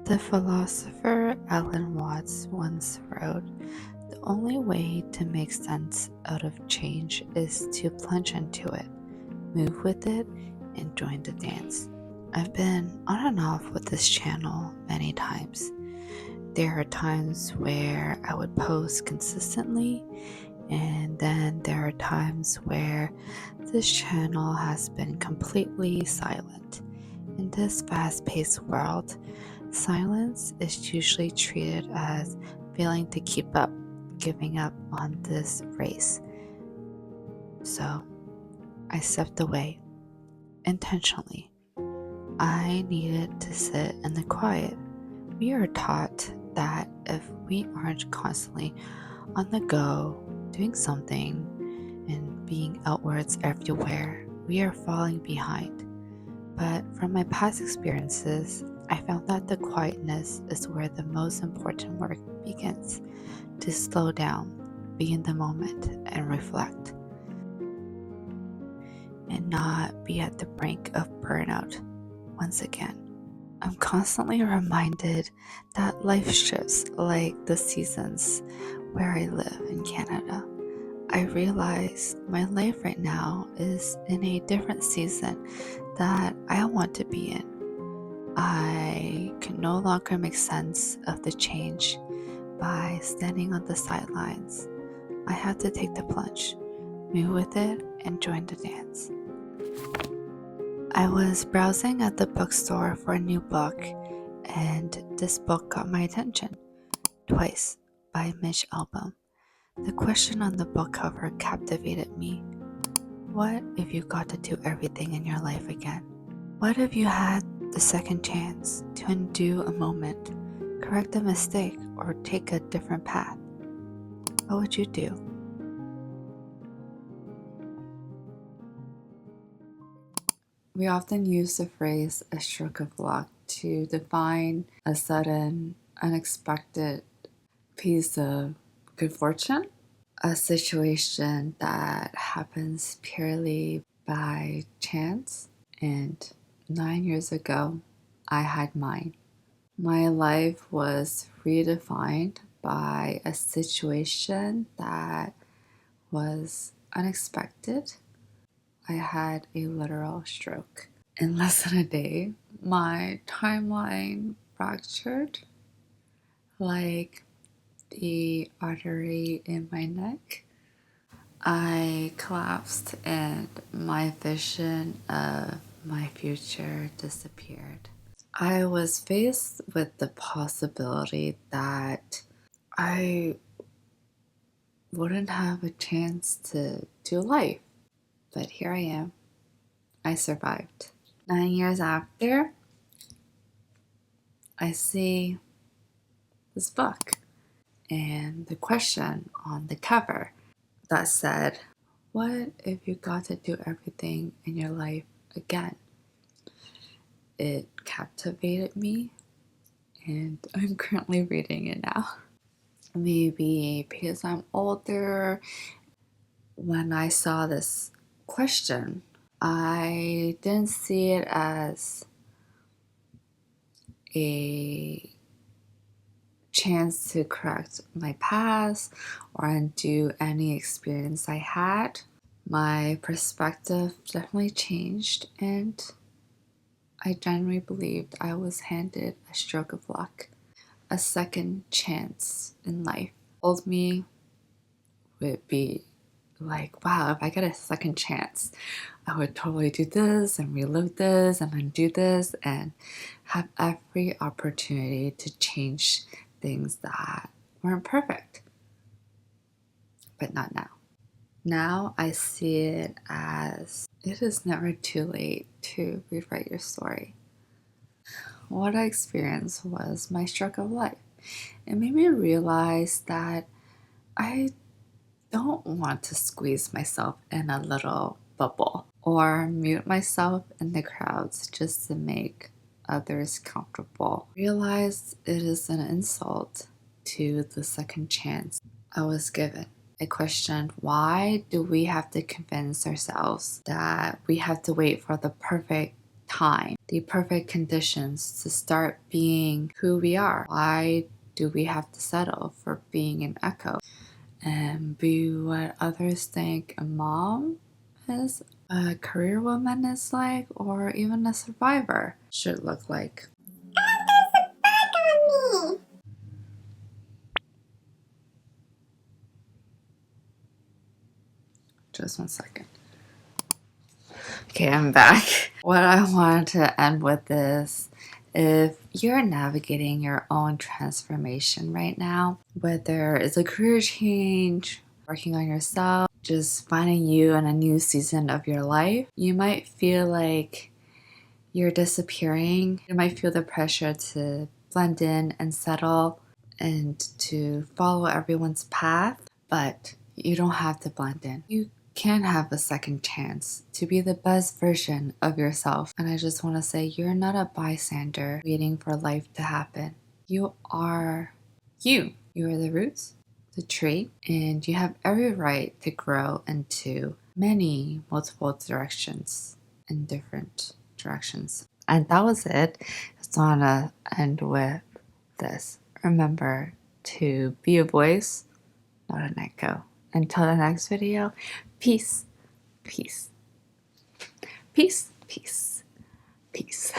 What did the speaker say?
The philosopher Alan Watts once wrote, "The only way to make sense out of change is to plunge into it, move with it, and join the dance." I've been on and off with this channel many times. There are times where I would post consistently, and then there are times where this channel has been completely silent. In this fast-paced world, silence is usually treated as failing to keep up, giving up on this race. So I stepped away intentionally. I needed to sit in the quiet. We are taught that if we aren't constantly on the go, doing something, and being outwards everywhere, we are falling behind. But from my past experiences, I found that the quietness is where the most important work begins. To slow down, be in the moment, and reflect, and not be at the brink of burnout once again. I'm constantly reminded that life shifts like the seasons where I live in Canada. I realize my life right now is in a different season that I want to be in. I can no longer make sense of the change by standing on the sidelines. I have to take the plunge, move with it, and join the dance. I was browsing at the bookstore for a new book, and this book got my attention. Twice by Mitch Albom. The question on the book cover captivated me. What if you got to do everything in your life again? What if you had the second chance to undo a moment, correct a mistake, or take a different path? What would you do? We often use the phrase "a stroke of luck" to define a sudden, unexpected piece of good fortune, a situation that happens purely by chance. And 9 years ago, I had mine. My life was redefined by a situation that was unexpected. I had a literal stroke. In less than a day, my timeline fractured like the artery in my neck. I collapsed and my vision of my future disappeared. I was faced with the possibility that I wouldn't have a chance to do life. But here I am. I survived. 9 years after, I see this book and the question on the cover that said, "What if you got to do everything in your life again?" It captivated me, and I'm currently reading it now. Maybe because I'm older, when I saw this question, I didn't see it as a chance to correct my past or undo any experience I had. My perspective definitely changed, and I genuinely believed I was handed a stroke of luck, a second chance in life. Old me would be like, wow, if I get a second chance, I would totally do this and relive this and undo this and have every opportunity to change things that weren't perfect. But not now. Now I see it as it is never too late to rewrite your story. What I experienced was my stroke of life. It made me realize that I don't want to squeeze myself in a little bubble or mute myself in the crowds just to make others comfortable. Realize it is an insult to the second chance I was given. I questioned, why do we have to convince ourselves that we have to wait for the perfect time the perfect conditions to start being who we are. Why do we have to settle for being an echo and be what others think a mom is, a career woman is like, or even a survivor should look like? Just 1 second. Okay, I'm back. What I wanted to end with is, if you're navigating your own transformation right now, whether it's a career change, working on yourself, just finding you in a new season of your life, you might feel like you're disappearing. You might feel the pressure to blend in and settle and to follow everyone's path, but you don't have to blend in. You can have a second chance to be the best version of yourself. And I just want to say, you're not a bystander waiting for life to happen. You are you. You are the roots, the tree, and you have every right to grow into many multiple directions in different directions. And that was it. Just want to end with this. Remember to be a voice, not an echo. Until the next video, peace, peace, peace, peace, peace.